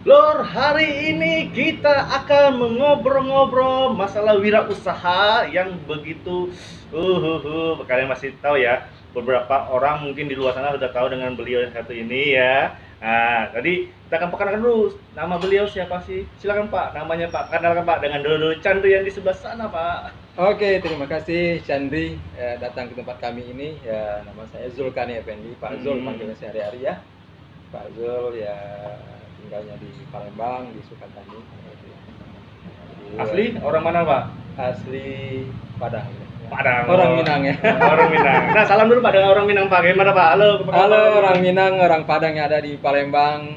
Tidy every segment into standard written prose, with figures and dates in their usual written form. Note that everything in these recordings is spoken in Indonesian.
Lor, hari ini kita akan mengobrol-ngobrol masalah wirausaha yang begitu kalian masih tahu ya. Beberapa orang mungkin di luar sana sudah tahu dengan beliau yang satu ini ya. Nah, tadi kita akan perkenalkan dulu nama beliau siapa sih? Silakan Pak, namanya Pak. Kenalkan Pak dengan Dodo Chandri yang di sebelah sana, Pak. Oke, terima kasih Chandri datang ke tempat kami ini. Ya, nama saya Zulkani Effendi, Pak Zul panggilnya sehari-hari ya. Pak Zul ya tinggalnya di Palembang, di Sukantani. Asli orang mana, Pak? Asli Padang. Padang. Orang Minang ya. Orang Minang. Nah, salam dulu Pak dengan orang Minang Pak. Gimana Pak? Halo. Halo orang Minang, orang Padang yang ada di Palembang.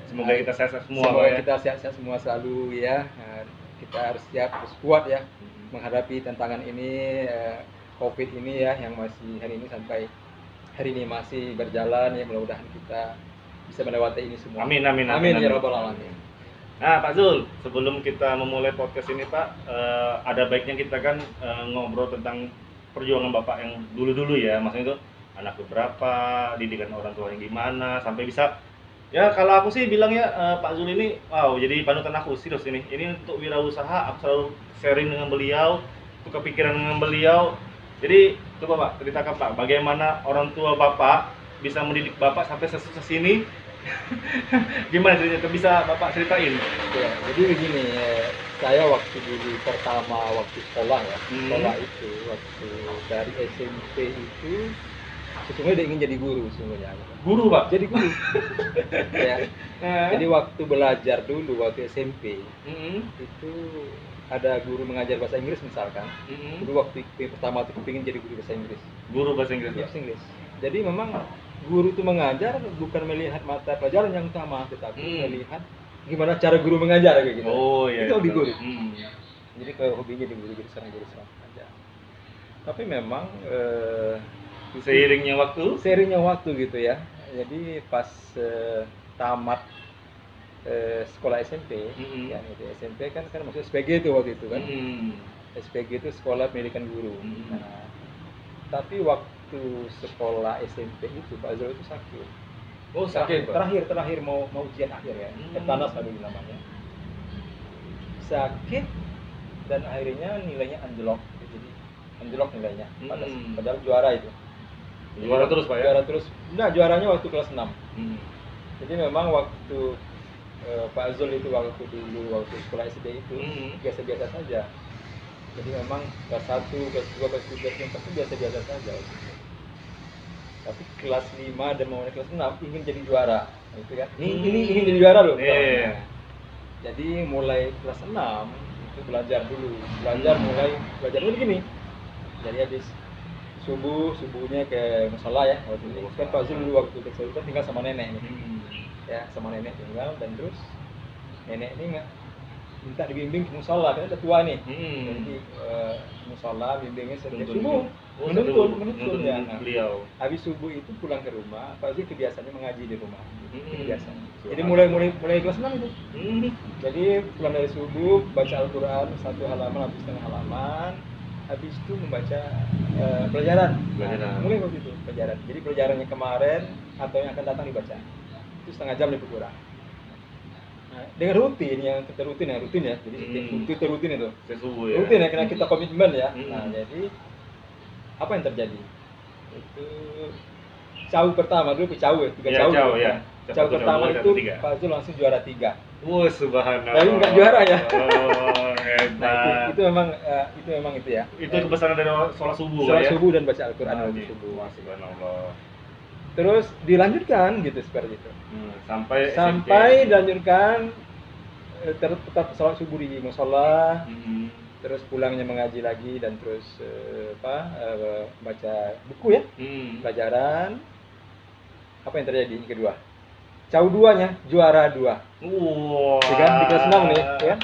Semoga kita sehat semua. Semoga ya. kita sehat-sehat semua selalu ya. Kita harus siap, harus kuat ya menghadapi tantangan ini, COVID ini ya, yang masih hari ini sampai hari ini masih berjalan ya. Mudah-mudahan kita bisa melewati ini semua. Amin, amin, amin, amin, ya rabbal alamin. Nah Pak Zul, sebelum kita memulai podcast ini Pak, ada baiknya kita kan ngobrol tentang perjuangan Bapak yang dulu-dulu ya. Maksudnya itu anak berapa, didikan orang tua yang gimana, sampai bisa. Ya kalau aku sih bilangnya Pak Zul ini, wow, jadi panutan aku serius ini. Ini untuk wirausaha, aku selalu sharing dengan beliau, itu kepikiran dengan beliau. Jadi coba Pak, ceritakan Pak, bagaimana orang tua Bapak bisa mendidik Bapak sampai sesukses ini. Gimana ceritanya? Bisa Bapak ceritain? Ya, jadi begini, saya waktu dulu pertama waktu sekolah ya, sekolah itu waktu dari SMP itu sesungguhnya dia ingin jadi guru sesungguhnya. Guru Pak? Jadi guru. Ya. Jadi waktu belajar dulu waktu SMP itu ada guru mengajar bahasa Inggris misalkan. Dulu waktu pertama itu ingin jadi guru bahasa Inggris. Guru bahasa Inggris. Bahasa Inggris. Jadi memang guru itu mengajar bukan melihat mata pelajaran yang utama, tetapi melihat gimana cara guru mengajar kayak gitu. Oh iya. Itu hobi guru. Jadi ke hobinya di guru serang aja. Tapi memang seiringnya waktu gitu ya. Jadi pas tamat sekolah SMP, ya itu SMP kan maksud SPG itu waktu itu kan. SPG itu sekolah pendidikan guru. Nah, tapi waktu sekolah SMP itu Pak Zul itu sakit. Oh sakit. Terakhir mau ujian akhir ya. Etanas tadi namanya. Sakit dan akhirnya nilainya anjlok. Jadi anjlok nilainya. Padahal juara itu. Juara terus Pak ya? Juara terus. Nah, juaranya waktu kelas 6. Jadi memang waktu Pak Zul itu waktu sekolah SD itu biasa-biasa saja. Jadi memang kelas 1, kelas 2, kelas 3, kelas 4 itu biasa-biasa saja. Tapi kelas 5 dan mau kelas 6 ingin jadi juara. Itu kan. Ini ingin jadi juara loh. Jadi mulai kelas 6 itu belajar dulu. Belajar dulu gini. Jadi habis subuhnya ke musola ya. Waktu itu kan Pak Zul dulu waktu kecil itu tinggal sama nenek nih. Ya, sama nenek tinggal dan terus nenek ini minta dibimbing ke musola, kan ada tua nih. Jadi musola bimbingnya setiap subuh. Menuntun ya. Nah, beliau. Habis subuh itu pulang ke rumah, Pak Zul kebiasaannya mengaji di rumah. Kebiasaan. Jadi mulai kelas 6 itu. Jadi pulang dari subuh baca Al-Qur'an 1 halaman habis setengah halaman. Habis itu membaca pelajaran. Mulai waktu itu pelajaran. Jadi pelajarannya kemarin atau yang akan datang dibaca. Itu setengah jam lebih kurang. Nah, dengan rutin ya. Jadi itu rutin itu. Subuh ya. Rutin ya, karena kita komitmen ya. Nah, jadi apa yang terjadi? Itu cawu pertama dulu cawu ya, 3 cawu. Ya. Cawu pertama itu Pak Zul langsung juara 3. Wah, subhanallah. Tapi enggak juara ya. Oh, hebat. Nah, itu memang itu ya. Itu kebesaran dari sholat subuh sholat ya. Subuh dan baca Al-Qur'an waktu subuh. Subhanallah. Terus dilanjutkan gitu seperti itu. Sampai dilanjutkan tetap sholat subuh di musola. Terus pulangnya mengaji lagi dan terus baca buku ya. Pelajaran. Apa yang terjadi yang kedua? Cawu 2-nya juara 2. Wow. Kan di kelas 6 nih, ya.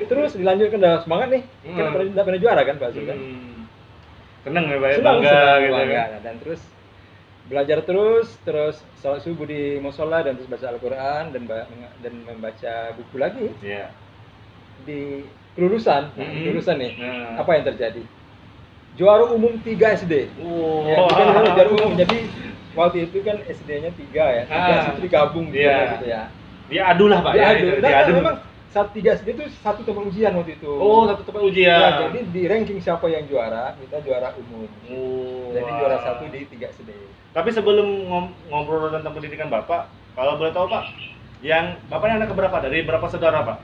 Terus dilanjutkan dengan semangat nih. Kan pernah juara kan Pak Zul kan. Seneng ya Pak, bangga gitu kan. Dan terus belajar terus sholat subuh di musola dan terus baca Al-Qur'an dan membaca buku lagi. Iya. Di kelulusan nih. Apa yang terjadi? Juara umum 3 SD. Wow. Ya, bukan juara umum. Jadi waktu itu kan SD-nya 3 ya, 3 itu digabung gitu, Iya. gitu ya. Dia adu lah Pak ya. Diadu. Dia Nah, adu. memang saat 3 SD itu satu tempat ujian waktu itu. Oh, satu tempat ujian. Ya, jadi di ranking siapa yang juara, kita juara umum. Oh, Jadi wah. juara 1 di 3 SD. Tapi sebelum ngobrol tentang pendidikan Bapak, kalau boleh tahu Pak, yang Bapaknya anak keberapa? Dari berapa saudara Pak?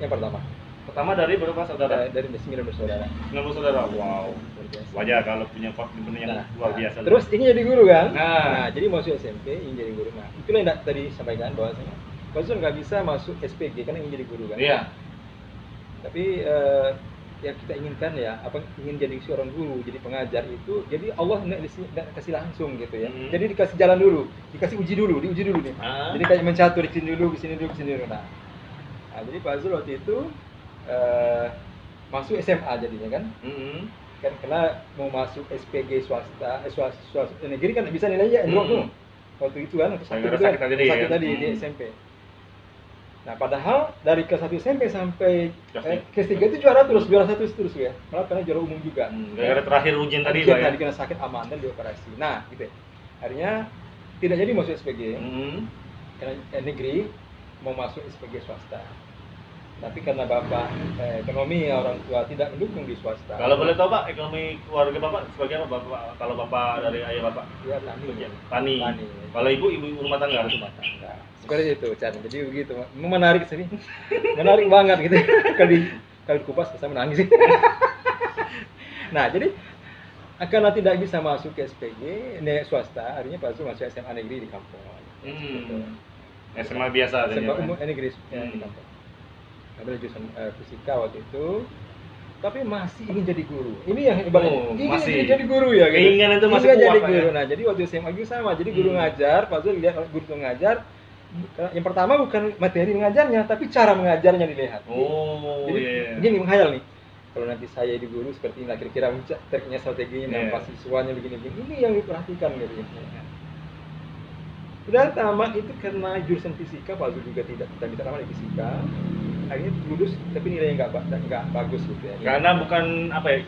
Yang pertama. Pertama dari berapa saudara? Dari 9 bersaudara. 90 saudara. Wow. Luar biasa. Wajar kalau punya partner yang luar biasa. Terus ini jadi guru kan? Nah. Jadi masuk SMP ingin jadi guru. Nah, itulah yang tadi sampaikan bahwasanya Fazul nggak bisa masuk SPG karena ingin jadi guru kan? Iya. Tapi yang kita inginkan ya, ingin jadi seorang guru, jadi pengajar itu, jadi Allah nggak kasih langsung gitu ya. Jadi dikasih jalan dulu, dikasih diuji dulu nih. Jadi kayak mencatur di sini dulu, ke sini dulu. Nah, jadi Fazul waktu itu masuk SMA jadinya kan? Kan karena mau masuk SPG swasta, negeri kan bisa nilainya drop tuh. Waktu itu kan sakit tadi di SMP. Nah, padahal dari kelas 1 SMP sampai kelas 3 itu juara satu terus ya. Malah karena juara umum juga. Gara-gara terakhir ujian tadi Pak ya. Tadi kena sakit aman dan dioperasi. Nah, gitu ya. Akhirnya tidak jadi masuk SPG. Karena negeri mau masuk SPG swasta. Tapi karena Bapak ekonomi orang tua tidak mendukung di swasta. Kalau boleh tahu Pak, ekonomi keluarga Bapak sebagai apa Bapak? Kalau Bapak dari ayah Bapak? Ya, tani. Tani. Kalau ibu rumah tangga? Rumah tangga. Seperti itu, Chan. Jadi begitu, menarik sih. Menarik banget gitu. Kalau kupas saya menangis. Nah, jadi karena tidak bisa masuk ke SPG, swasta, akhirnya Pak Zul masuk SMA negeri di kampung. SMA biasa SMA umum negeri di kampung. Ambil jurusan fisika waktu itu, tapi masih ingin jadi guru. Ini yang ibaratnya ingin jadi guru ya. Gitu. Keinginan itu masih kuat jadi ya? guru. Nah, jadi waktu SMA juga sama. Jadi guru ngajar, Pak Zul lihat guru itu ngajar. Yang pertama bukan materi mengajarnya, tapi cara mengajarnya dilihat. Jadi begini menghayal nih. Kalau nanti saya di guru seperti ini, kira-kira tekniknya, strateginya, nampak siswanya begini-begini. Ini yang diperhatikan gitu. Sudah tamat itu karena jurusan fisika, Pak Zul juga tidak tamat di fisika. Akhirnya lulus tapi nilainya nggak bagus gitu ya. Karena bukan apa ya,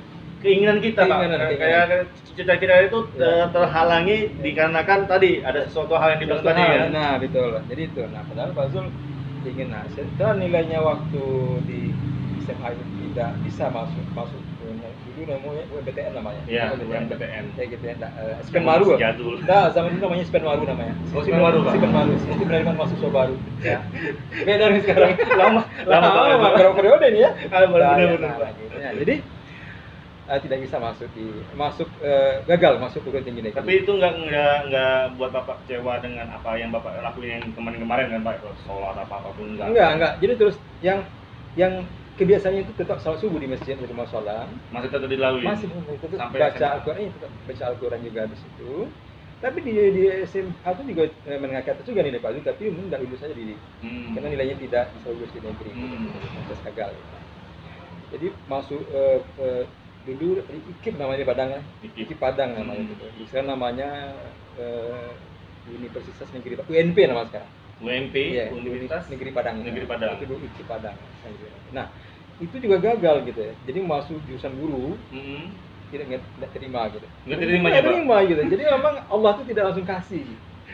keinginan kita Pak. Kayak cita-cita kita itu terhalangi dikarenakan tadi ada sesuatu hal yang di belakang tadi ya. Nah, betul. Jadi itu. Nah, padahal Pak Zul ingin setelah nilainya waktu di SMA itu tidak bisa masuk dulu namanya UMPTN namanya. Iya, UMPTN. Kayak gitu ya. Spen baru. Nah, zaman itu namanya Spen baru namanya. Spen baru, Pak. Spen baru. Itu penerimaan mahasiswa baru. Ya. Beda dari sekarang. Lama berapa periode ini ya? Benar. Jadi tidak bisa gagal masuk perguruan tinggi negeri. Tapi itu nggak buat Bapak kecewa dengan apa yang Bapak lakuin kemarin kan Pak, sholat apapun enggak. Jadi terus yang kebiasaannya itu tetap salat subuh di masjid di rumah sholat. Masih tetap dilalui. Masih tetap baca Al-Qur'an, tetap baca Al-Qur'an juga di situ. Tapi di SMA itu juga menengah ke atas juga nilai Pak Zul, tapi nggak lulus aja karena nilainya tidak bisa lulus di negeri. Terus gagal. Jadi masuk dulu di IKIP namanya Padang ya. IKIP Padang namanya gitu. Di sana namanya Universitas Negeri UNP nama sekarang. UNP, ya, Universitas Negeri Padang. Negeri Padang. Itu dulu IKIP Padang. Nah, itu juga gagal gitu ya. Jadi masuk jurusan guru tidak terima gitu. Nggak terima gitu. Jadi memang Allah itu tidak langsung kasih.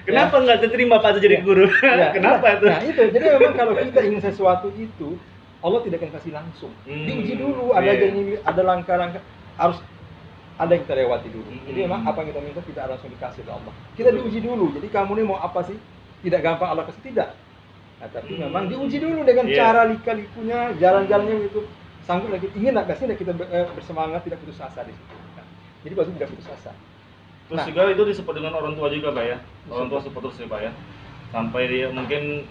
Kenapa nggak terima Pak jadi guru? Kenapa itu? Nah itu. Jadi memang kalau kita ingin sesuatu itu Allah tidak akan kasih langsung. Diuji dulu, ada langkah-langkah harus ada yang kita lewati dulu. Jadi memang apa yang kita minta tidak langsung dikasih oleh Allah. Kita diuji dulu. Jadi kamu ini mau apa sih? Tidak gampang Allah kasih, tidak. Nah, tapi memang diuji dulu dengan cara lika-likunya, jalan-jalannya gitu. Sanggup lagi, ingin nggak sih kita bersemangat, tidak putus asa di situ. Nah, jadi pasti tidak putus asa. Terus juga itu disupport dengan orang tua juga Pak ya. Orang tua support terus ya Pak ya. Sampai dia mungkin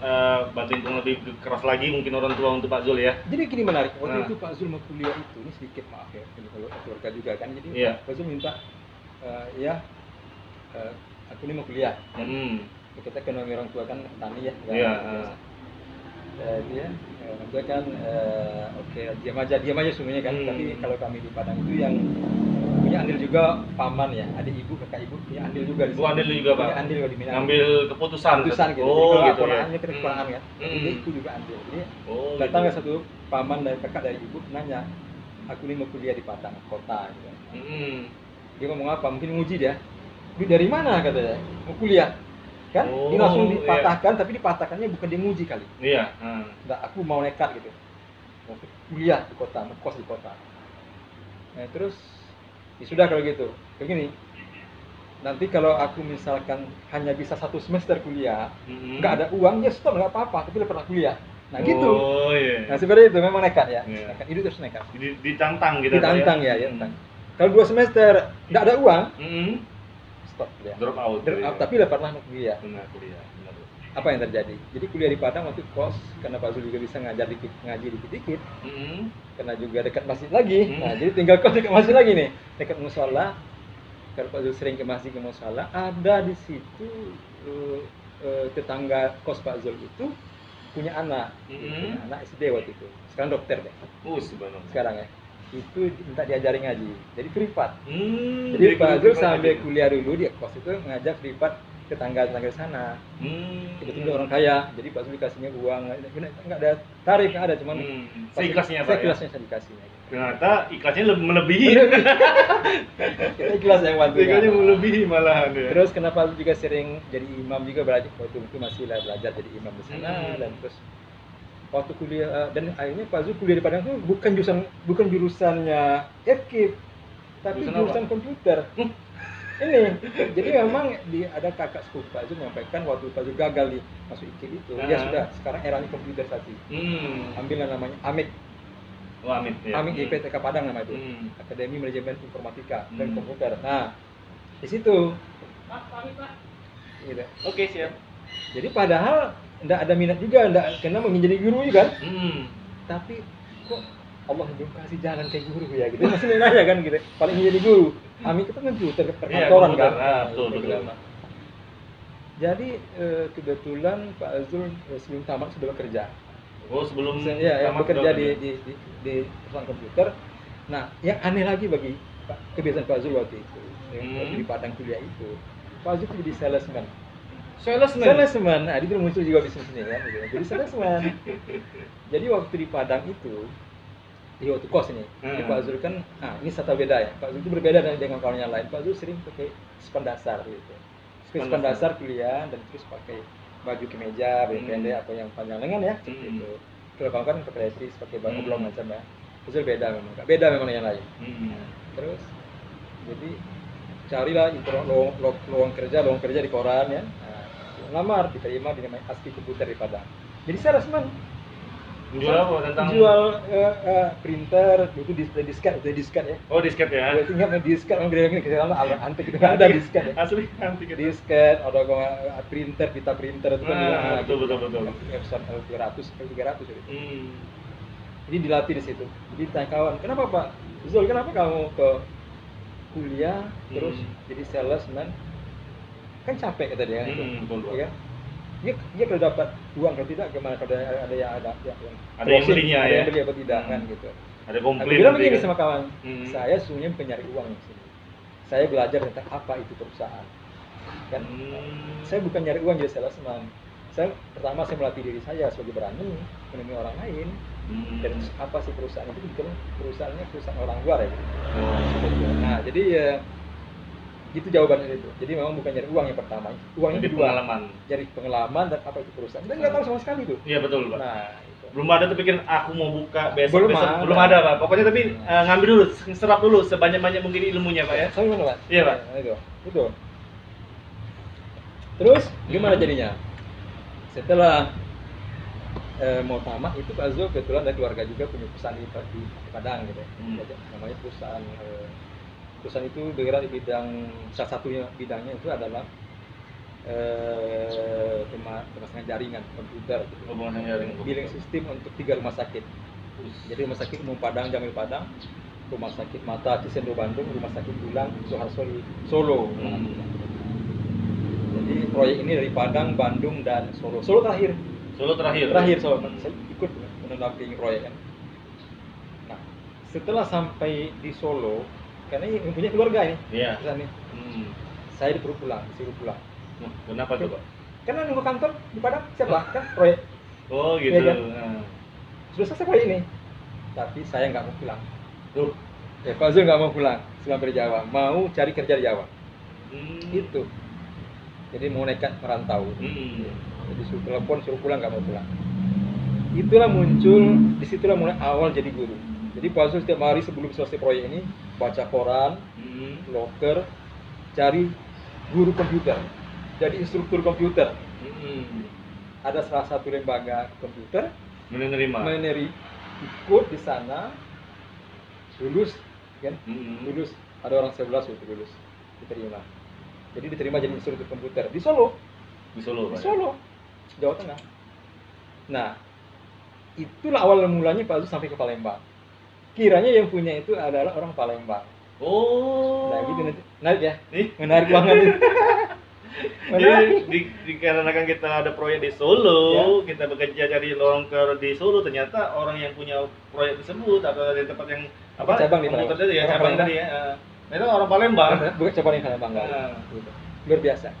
bantuin lebih keras lagi mungkin orang tua untuk Pak Zul ya. Jadi gini menarik, waktu itu Pak Zul mau kuliah itu, ini sedikit maaf ya, kalau keluarga juga kan. Jadi Pak Zul minta, aku ini mau kuliah. Kita ekonomi orang tua kan tani ya. Dia orang tua kan diam aja semuanya kan. Tapi kalau kami di Padang itu yang punya andil juga paman ya, adik ibu, kakak ibu punya andil juga di sini. Andil juga Pak. Andil di Minang. Ngambil keputusan gitu. Gitu ya. Kekurangan kan. Jadi itu juga andil. Jadi datang ke satu paman dari kakak dari ibu nanya, aku ini mau kuliah di Padang kota gitu. Dia ngomong apa? Mungkin nguji dia. duit dari mana katanya, mau kuliah kan. Oh, Dia langsung iya. dipatahkan, tapi dipatahkannya bukan dia nguji kali. Iya. Nggak, aku mau nekat gitu, mau kuliah di kota, mau kos di kota. Nah terus ya sudah kalau gitu, begini, nanti kalau aku misalkan hanya bisa 1 semester kuliah, nggak ada uang, ya stop, nggak apa-apa, tapi udah pernah kuliah. Nah gitu. Oh iya. Nah seperti itu, memang nekat ya. Iya. Nekat. Itu terus nekat. Ditantang gitu. Ditantang ya, ya tantang. Kalau 2 semester nggak ada uang, stop ya. Drop out. Drop out, tapi udah pernah kuliah. Benar kuliah. Benar. Apa yang terjadi? Jadi kuliah di Padang waktu kos, karena Pak Zul juga bisa ngajar dikit, ngaji dikit-dikit, karena juga dekat masjid lagi. Nah jadi tinggal kos dekat masjid lagi nih, dekat musola. Kalau Pak Zul sering ke masjid, ke musola, ada di situ tetangga kos Pak Zul itu punya anak, punya anak SD waktu itu, sekarang dokter deh. Subhanallah. Sekarang ya, itu minta diajarin ngaji, jadi privat. Jadi Jadi Pak Zul privat sambil aja. kuliah dulu di kos itu ngajak privat tetangga-tetangga di sana. Kebetulan orang kaya, jadi Pak Zul dikasihnya uang, nggak ada tarif, nggak ada, cuman Seikhlasnya, Pak, ya? seikhlasnya saya dikasihnya. Ternyata ikhlasnya melebihi. Kita ikhlas yang bantu. Ikhlasnya melebihi malahan ya. Terus kenapa Zul juga sering jadi imam juga, belajar waktu itu masih belajar jadi imam di sana. Dan terus waktu kuliah, dan akhirnya Pak Zul kuliah di Padang itu bukan jurusannya FKIP, tapi jurusan komputer. Ini jadi memang ada kakak sepupu Pak Zul menyampaikan waktu Pak Zul gagal di masuk IKIP itu, ya sudah, sekarang eranya komputerisasi. Ambillah namanya AMIK. Oh, Amit ya. AMIK IPTK Padang nama itu. Akademi Manajemen Informatika dan Komputer. Nah, di situ. Gitu. Oke, siap. Jadi padahal enggak ada minat juga, karena mau jadi guru juga kan. Tapi kok Allah belum kasih jalan kayak guru ya gitu. Masih nanya kan gitu. Paling jadi guru. AMIK itu kan komputer perkantoran kan. Betul. Jadi kebetulan Pak Azul sebelum tamat sudah bekerja. Oh, sebelum ya, tamat bekerja udah di perusahaan komputer. Nah, yang aneh lagi bagi kebiasaan Pak Azul waktu itu, waktu di Padang kuliah itu, Pak Azul itu jadi salesman. Salesman. Nah, itu muncul juga bisnis ini kan, gitu. Jadi salesman. Jadi waktu di Padang itu, di waktu kos ini, di Pak Azul kan, ini satu beda ya. Pak Azul itu berbeda dengan kawan yang lain. Pak Azul sering pakai span dasar gitu. Span dasar kuliah, dan terus pakai baju kemeja, baju pendek atau yang panjang lengan ya. Gitu. Kalau kawan kan pakai letris, pakai baju oblong macam ya. Pak Azul beda memang, beda memang yang lain. Terus, jadi carilah lowongan kerja di koran ya. Lamar, diterima di namanya ASKI Komputer di Padang. Jadi salesman. Jual apa tentang? Jual printer, itu disket ya. Oh, disket ya. Gue tinggal main disket, orang gede-gede kita alat antik itu nggak ada disket ya. Asli antik itu. Disket, ada printer, pita printer itu kan. Betul. Epson L200, L300 itu. Jadi dilatih di situ. Jadi tanya kawan, kenapa Pak Zul, kenapa kamu ke kuliah terus jadi salesman? Kan capek kata dia kan. Ya. Dia kalau dapat uang, kalau tidak gimana, kalau ada yang belinya ada ya. yang beli apa tidak kan gitu. Ada komplain. Aku bilang begini kan? sama kawan, saya sesungguhnya bukan nyari uang di sini. Saya belajar tentang apa itu perusahaan. Kan saya bukan nyari uang jadi salesman. Pertama saya melatih diri saya sebagai berani menemui orang lain. Dan apa sih perusahaan itu? Perusahaannya perusahaan orang luar ya. Nah, jadi ya itu jawabannya itu. Jadi memang bukan nyari uang yang pertama, uang yang kedua. Jadi pengalaman dan apa itu perusahaan. Kita nggak tahu sama sekali tuh. Iya betul, Pak. Nah, itu. Belum ada tuh pikiran aku mau buka besok. Belum ada, Pak. Pokoknya tapi ngambil dulu, serap dulu sebanyak-banyak mungkin ilmunya, Pak ya. Sama gimana, Pak? Iya, Pak. Nah, itu. Terus gimana jadinya? Setelah mau tamat itu Pak Azul kebetulan dari keluarga juga punya perusahaan di Padang gitu. Namanya perusahaan itu bergerak di bidang, salah satunya bidangnya itu adalah pemasangan jaringan komputer gitu. Billing sistem untuk 3 rumah sakit. Jadi rumah sakit umum Padang, Jamil Padang, rumah sakit mata Cisendo Bandung, rumah sakit tulang Soeharto di Solo. Jadi proyek ini dari Padang, Bandung, dan Solo. Solo terakhir Solo. Saya ikut mendampingi proyek kan. Nah, setelah sampai di Solo, karena ini punya keluarga ini. Iya. Saya disuruh pulang. Kenapa coba? Karena nunggu kantor di Padang siapa? Kan proyek. Oh gitu. Ya, kan? Sudah selesai proyek ini, tapi saya nggak mau pulang. Pak Zul nggak mau pulang selama di Jawa, mau cari kerja di Jawa. Itu. Jadi mau nekat merantau. Jadi suruh telepon, suruh pulang, nggak mau pulang. Itulah muncul, disitulah mulai awal jadi guru. Jadi Pak Zul setiap hari sebelum selesai proyek ini baca koran, loker, cari guru komputer, jadi instruktur komputer. Ada salah satu lembaga komputer menerima ikut di sana, lulus kan, lulus, ada orang 11 itu lulus, diterima. Jadi diterima jadi instruktur komputer di Solo, Jawa Tengah. Nah, itulah awal mulanya Pak Zul sampai ke Palembang. Kiranya yang punya itu adalah orang Palembang. Nah gitu nanti, menarik ya? Menarik banget. Jadi dikarenakan kita ada proyek di Solo, kita bekerja cari loker di Solo, ternyata orang yang punya proyek tersebut atau dari tempat yang cabang di Palembang tadi ya, cabang tadi ya. Itu orang Palembang. Bukan cabang di Palembang. Gitu. Luar biasa.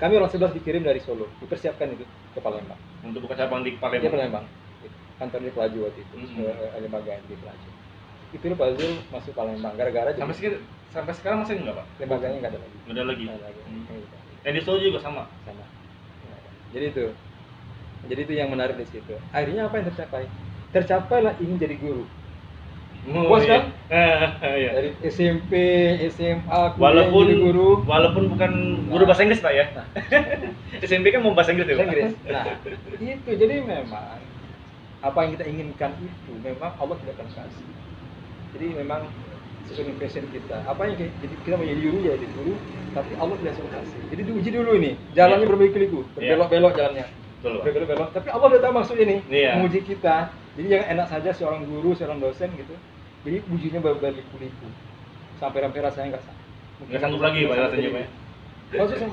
Kami orang 11 dikirim dari Solo, dipersiapkan itu ke Palembang. Untuk buka cabang di Palembang. Di Palembang. Kantor di Pelaju waktu itu, lembaga di Pelaju. Itu Pak Zul masuk Palembang gara-gara sampai sekarang masih enggak, Pak? Lembaganya nggak ada lagi. Nggak ada lagi. Yang di Solo juga sama. Jadi itu yang menarik di situ. Akhirnya apa yang tercapai? Tercapailah ingin jadi guru. Puas kan? Iya. Dari SMP, SMA, kuliah jadi guru. Walaupun bukan guru bahasa Inggris, Pak ya. SMP kan mau bahasa Inggris ya, Pak? Nah, itu jadi memang apa yang kita inginkan itu memang Allah tidak akan kasih. Jadi memang sesuai dengan passion kita. Apa yang jadi kita mau jadi guru ya jadi guru, tapi Allah tidak suruh kasih. Jadi diuji dulu ini, jalannya berbalik-liku, berbelok-belok jalannya. Berbelok-belok. Tapi Allah sudah tahu maksud ini, menguji kita. Jadi jangan enak saja seorang guru, seorang dosen gitu. Jadi ujinya berbalik-liku. Sampai rasanya nggak sanggup lagi Pak rasanya, Pak ya. Maksudnya